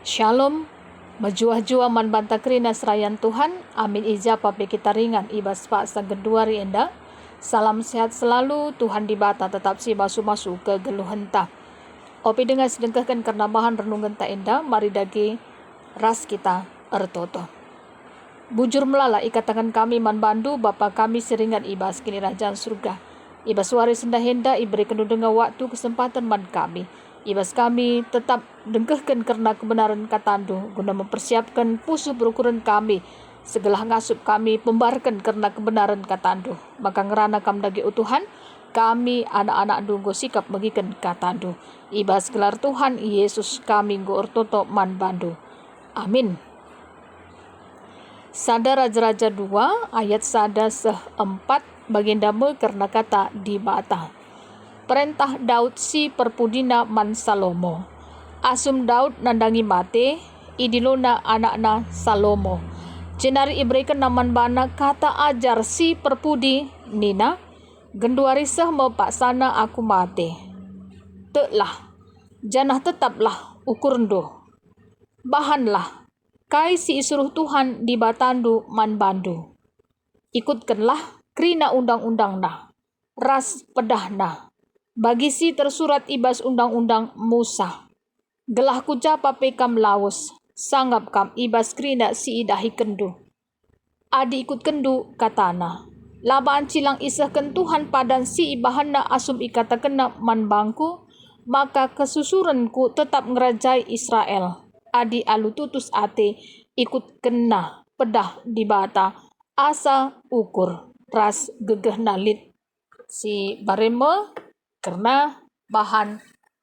Shalom, majua-jua man banta krina serayan Tuhan, amin ijapa pe kita ringan ibas pak sageduari enda. Salam sehat selalu, Tuhan di bata tetap si masu-masu ke geluhenta. Opi dengan sedengkahkan karena bahan renungan ta enda, mari dagi ras kita ertoto. Bujur melala ikatakan kami man bandu, Bapa kami seringan ibas kini rajaan surga. Ibas waris sendah henda, iberi dengan waktu kesempatan man kami. Ibas kami tetap dengkehkan karena kebenaran katandu, guna mempersiapkan pusuh berukuran kami, segala ngasup kami pembarkan karena kebenaran katandu. Maka ngerana kam dagi utuhan, kami anak-anak dunggo sikap megikan katandu. Ibas gelar Tuhan Yesus kami nggo ortoto man bandu. Amin. Sada Raja-Raja 2 ayat sada 4 bagian dame karena kata di bata. Perintah Daud si perpudina man Salomo. Asum Daud nandangi mate, idilona anakna Salomo. Jenari iberikan naman bana kata ajar si perpudi nina, genduari seh mau paksana aku mate. Teklah, janah tetaplah ukurndo. Bahanlah, kai si isuruh Tuhan di batandu man bandu. Ikutkanlah krina undang-undang na, ras pedahna. Bagi si tersurat ibas undang-undang Musa. Gelah kujapa pekam laus, sanggap kam ibas krina si idahi kendu. Adi ikut kendu katana. Labaan cilang isahkan Tuhan padan si ibahana asum ikatakena man bangku, maka kesusuranku tetap ngerajai Israel. Adi alu tutus ate ikut kena pedah di bata, asa ukur ras gegeh nalit. Si bareme karena bahan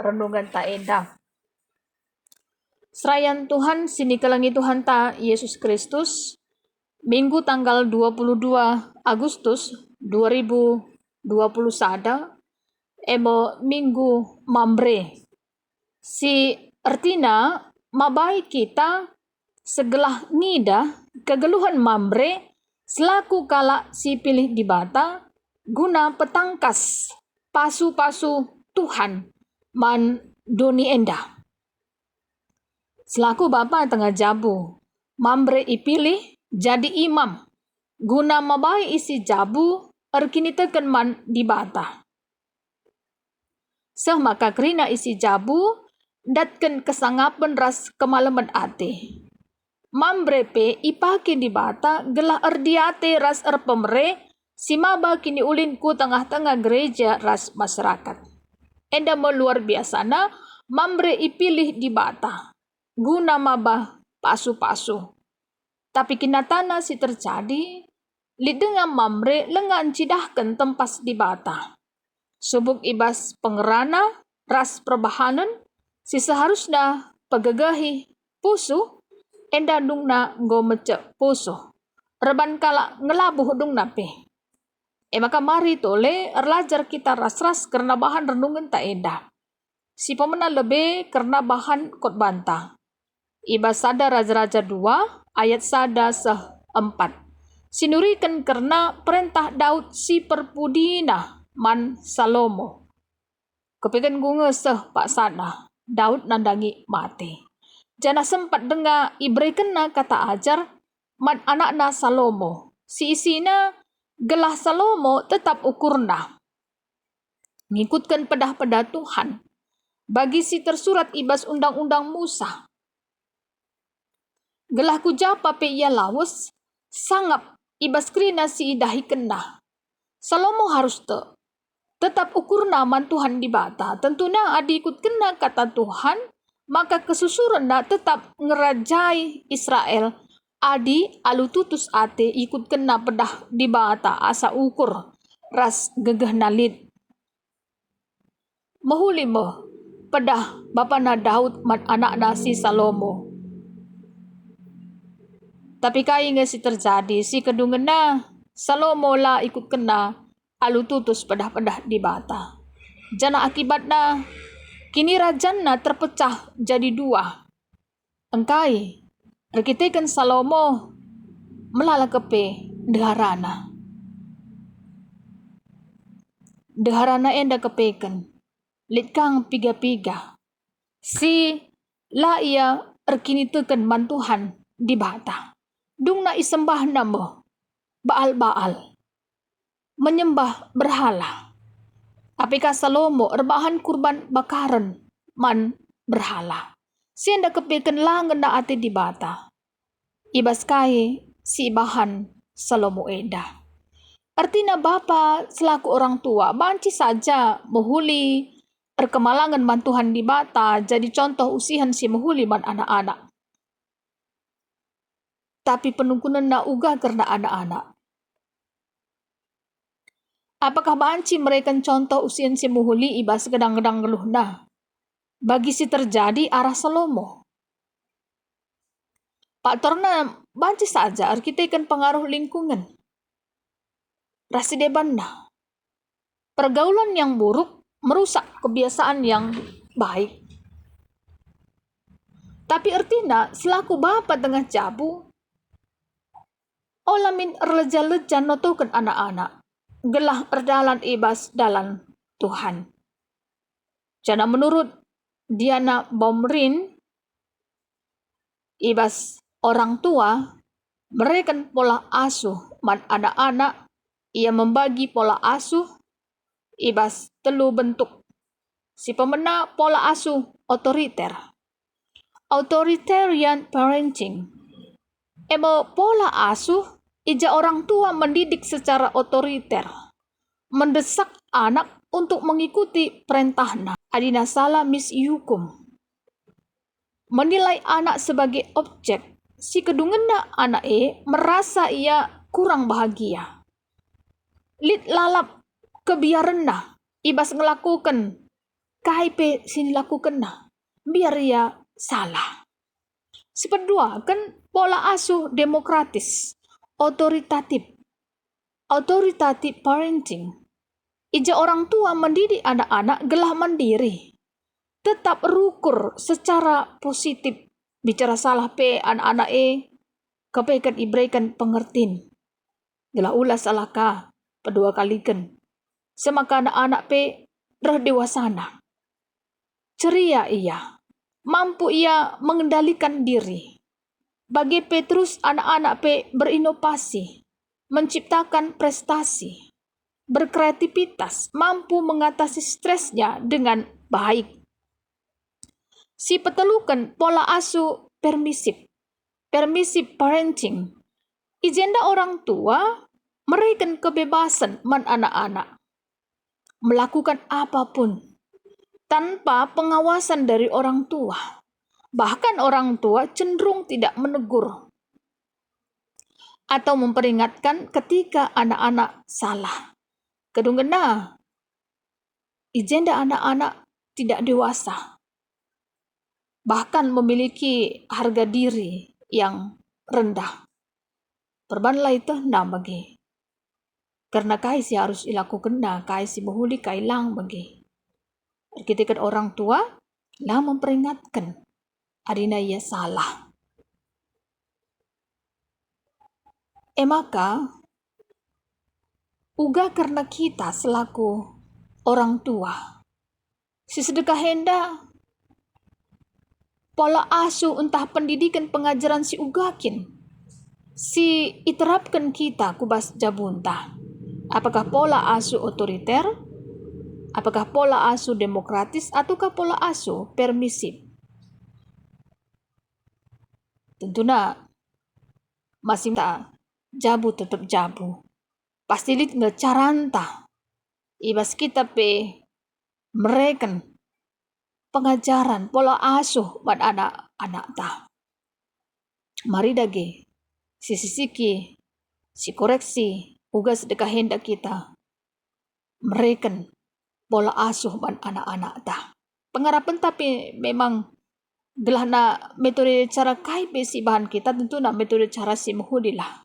renungan ta enda. Serayan Tuhan sini kelangi Tuhan ta Yesus Kristus. Minggu tanggal 22 Agustus 2021 minggu mambre. Si artina mabai kita segelah nida kegeluhan mambre selaku kala si pilih di bata guna petangkas pasu-pasu Tuhan man doni enda. Selaku Bapa tengah jabu, mambre ipilih jadi imam, guna mabai isi jabu erkini teken man di bata. Seh maka krina isi jabu, datken kesangapan ras kemalaman ate. Mambre pe ipake di bata gelah erdiate ras erpemre, si maba kini ulin ku tengah-tengah gereja ras masyarakat. Enda meluar biasa na, mambre ipilih di bata. Guna maba pasu-pasu. Tapi kinatana si terjadi, lidengam mamre lengan cidahkan tempas di bata. Subuk ibas pengerana, ras perbahanan, si seharusnya pegagahi pusu, enda dungna nggo mecek pusu. Reban kala ngelabuh dung nape. Maka mari tole erlajar kita ras-ras karena bahan renungan tak enda. Si pemena lebih karena bahan kot bantah. Ibas sada Raja-Raja 2 ayat sada 4. Sinurikan karena perintah Daud si perpudina man Salomo. Kepikan gunge seh pak sana Daud nandangi mati. Jana sempat dengar iberikan na kata ajar man anakna Salomo. Si isina gelah Salomo tetap ukurna. Ngikutkan pedah-pedah Tuhan. Bagi si tersurat ibas undang-undang Musa. Gelah kujapa pe ia lawas, sangap ibas krina si idahi kena. Salomo harus tetap ukurna man Tuhan di bata. Tentunya adi ikut kena kata Tuhan, maka kesusuran na tetap ngerajai Israel. Adi alu tutus ate ikut kena pedah di bata asa ukur ras gegeh nalit. Mahuli mo pedah bapa na Daud man anak na si Salomo. Tapi kai si terjadi si kedungan na Salomo la ikut kena alu tutus pedah-pedah di bata. Jana akibatna kini rajana terpecah jadi dua. Engkai rekitekan Salomo melala kepe deharana. Deharana enda kepeken litkang piga-piga. Si la ia erkini teken mantuhan di bata. Dung na isembah namo baal-baal, menyembah berhala. Apika Salomo rebahan kurban bakaran man berhala. Sienda kepiken langen na ate di bata. Ibas kai si bahan Salomo eda. Artinya Bapa selaku orang tua banci saja menghuli perkemalangan mantuhan di bata jadi contoh usihan si menghuli man anak-anak. Tapi penungkunan na uga karena anak-anak. Apakah banci mereka contoh usihan si menghuli ibas gedang-gedang geluh na? Bagi si terjadi arah Salomo. Pak Torna banci saja arkitekan pengaruh lingkungan. Rasidebanna. Pergaulan yang buruk merusak kebiasaan yang baik. Tapi artinya selaku bapa tengah jabu, olamin erleja-leja notokan anak-anak, gelah erdalan ibas dalan Tuhan. Jana menurut Diana Baumrin, ibas orang tua, mereka pola asuh man anak-anak, ia membagi pola asuh, ibas telu bentuk. Si pemena pola asuh otoriter. Authoritarian parenting. Pola asuh, ija orang tua mendidik secara otoriter. Mendesak anak untuk mengikuti perintahnya. Adina salah misihukum. Menilai anak sebagai objek. Si kedungena anak merasa ia kurang bahagia. Lit lalap kebiaranna ibas ngelakukan KIP sini lakukan nah biar ia salah. Sepedua kan pola asuh demokratis, autoritatif parenting. Ija orang tua mendidik anak-anak gelah mandiri, tetap rukur secara positif. Bicara salah anak-anak kepekan ibrekan pengertiin. Gelah ulas salahkah kedua kalikan. Semaka anak-anak dewasana. Ceria ia. Mampu ia mengendalikan diri. Bagi Petrus anak-anak berinovasi. Menciptakan prestasi. Berkreativitas. Mampu mengatasi stresnya dengan baik. Si petelukan pola asuh permisif. Permissive parenting. Ijenda orang tua mereka kebebasan man anak-anak melakukan apapun tanpa pengawasan dari orang tua. Bahkan orang tua cenderung tidak menegur atau memperingatkan ketika anak-anak salah. Kedungena, ijenda anak-anak tidak dewasa. Bahkan memiliki harga diri yang rendah. Perbanlah itu bagi. Karena kai si harus dilakukan kai si menghuli kai lang bagi. Ketika orang tua lah memperingatkan adina ia salah. Maka uga karena kita selaku orang tua si sedekah henda pola asuh entah pendidikan pengajaran si ugakin si iterapkan kita kubas jabunta. Apakah pola asuh otoriter? Apakah pola asuh demokratis? Ataukah pola asuh permisif? Tentunya masih tak jabu tetap jabu. Pasti lit ngecaranta. Ibas kita mereka pengajaran pola asuh buat anak-anak ta. Mari dage sisiki si koreksi uga sedekah hendak kita mereka pola asuh ban anak-anak ta. Pengarapan tapi memang gelah na metode cara kai besi bahan kita tentu na metode cara si muhudilah.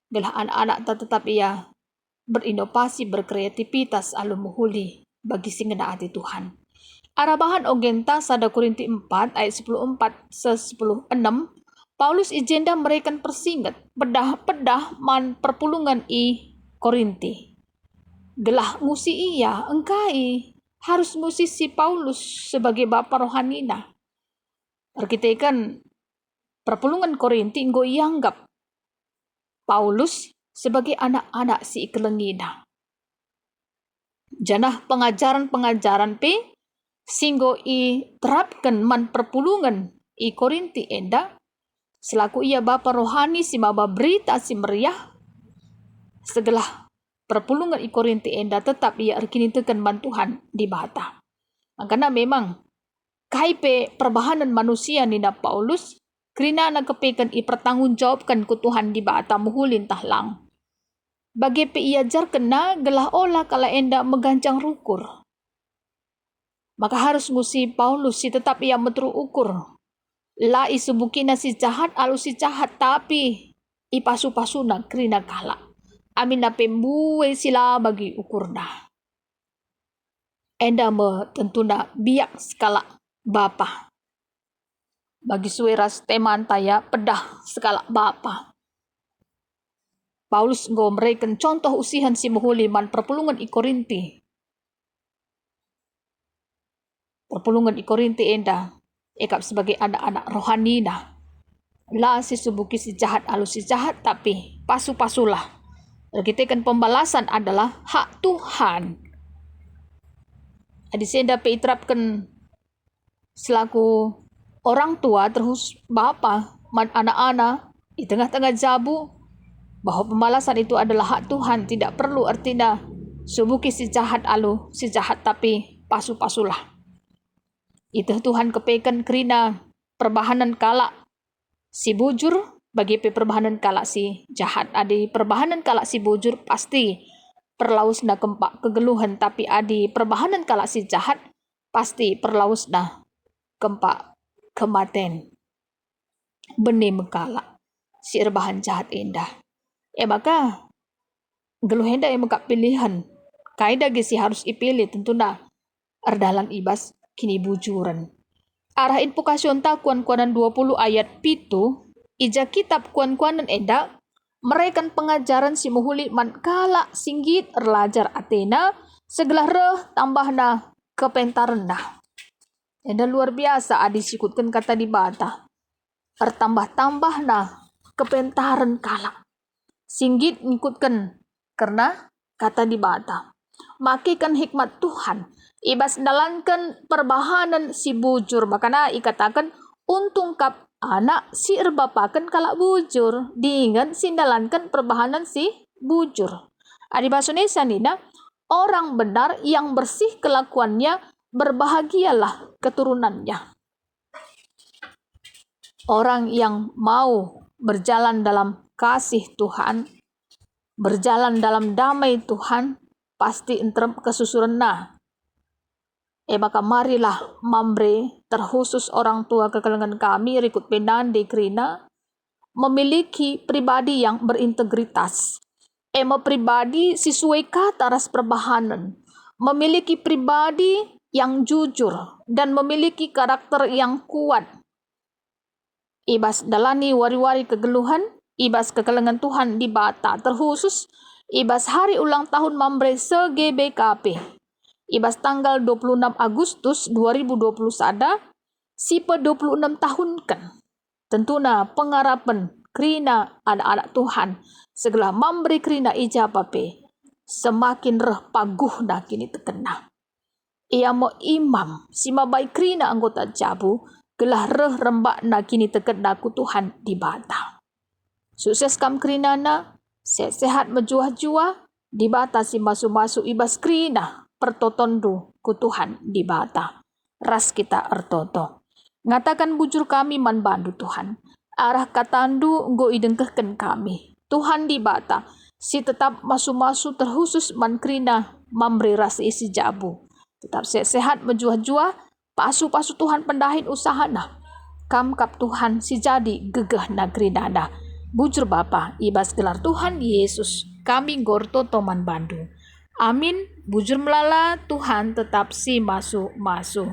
Gelah anak-anak ta tetap ia berinovasi berkreativitas alu muhuli bagi singena hati Tuhan. Arabahan ogenta 1 Korinti 4 ayat 14 10 6 Paulus ijenda mereka persinggat pedah man perpulungan Korinti. Gelah ngusi ia engkai harus ngusi si Paulus sebagai bapa rohanina. Perkitekan perpulungan Korinti nggo ianggap Paulus sebagai anak-anak si ikelengina. Janah pengajaran-pengajaran pe singgo i terapkan man perpulungan i Korinti enda selaku ia bapa rohani si maba berita si meriah segelah perpulungan i Korinti enda tetap ia erkinitekan man Tuhan di bata. Karena memang kaipe perbahanan manusia nina Paulus krina na kepekan i pertanggungjawabkan ku Tuhan di bata muhulin tahlang. Bagi pe ia jar kena gelah olah kala enda megancang rukur. Maka harus ngusi Paulus si tetap ia metru ukur. La isubukina si jahat alu si jahat tapi ipasu-pasuna krina kala. Amin na pembuwe sila bagi ukurna. Enda me tentuna biak skala bapa. Bagi sueras teman taya pedah skala bapa. Paulus ngomreken contoh usihan si muhuli man perpulungan i Korinti. Perpulungan i Korinti enda ekap sebagai anak-anak rohani na. La si subuki si jahat alu si jahat tapi pasu-pasulah. Kita kan pembalasan adalah hak Tuhan. Adi senda pe iterapkan selaku orang tua terus bapa man anak-anak di tengah-tengah jabu bahwa pembalasan itu adalah hak Tuhan, tidak perlu artinya subuki si jahat alu si jahat tapi pasu-pasulah. Itu Tuhan kepekan krina perbahanan kala si bujur bagi perbahanan kala si jahat. Adi perbahanan kala si bujur pasti perlausna kempak kegeluhan, tapi adi perbahanan kala si jahat pasti perlausna kempak kematen. Benih mekala si erbahan jahat indah. Maka geluh henda maka pilihan. Kaida gesi harus ipilih tentunya erdalan ibas kini bujuran. Arah inpukasyon ta kuan-kuanan 20 ayat pitu ija kitab kuan-kuanan enda merekan pengajaran si muhuli man kala singgit erlajar Athena segelah reh tambahna kepentaran nah. Enda luar biasa adi sikutkan kata di bata. Ertambah-tambah nah kepentaran kala. Singgit ngikutkan karena kata di bata. Makikan hikmat Tuhan. Ibas dalankan perbahanan si bujur. Makanya ikatakan untung kap anak si erbapakan kalak bujur. Diingat sindalankan perbahanan si bujur. Adi bahasa Indonesia nina, orang benar yang bersih kelakuannya berbahagialah keturunannya. Orang yang mau berjalan dalam kasih Tuhan, berjalan dalam damai Tuhan, pasti entrem kesusuran nah. Maka marilah mambre terkhusus orang tua kekelengan kami rikut penande krina memiliki pribadi yang berintegritas. Pribadi sesuai kata ras perbahanan, memiliki pribadi yang jujur dan memiliki karakter yang kuat. Ibas dalani wari-wari kegeluhan, ibas kekelengan Tuhan di bata terkhusus, ibas hari ulang tahun mambre se-GBKP. Ibas tanggal 26 Agustus 2020 sada, sipe 26 tahun kan. Tentunya pengarapan krina anak-anak Tuhan, segala memberi krina ijabape, semakin reh paguh dah kini terkena. Ia mau imam, si mabai krina anggota jabu, gelah reh rembak na kini terkena ku Tuhan di bata. Sukses kam krina na, sehat menjuah-juah, di bata si masuk-masuk ibas krina, pertotondu ku Tuhan di bata. Ras kita ertoto. Ngatakan bujur kami man bandu Tuhan. Arah katandu nggo idengkehken kami. Tuhan di bata, si tetap masuk-masuk terkhusus man krina, memberi ras isi jabu. Tetap sehat menjuah-juah, pasu-pasu Tuhan pendahin usahana. Kam kap Tuhan si jadi gegah negeri nada. Bujur Bapa, ibas gelar Tuhan Yesus, kami gorto toman bandu. Amin, bujur melala Tuhan tetap si masuk-masuk.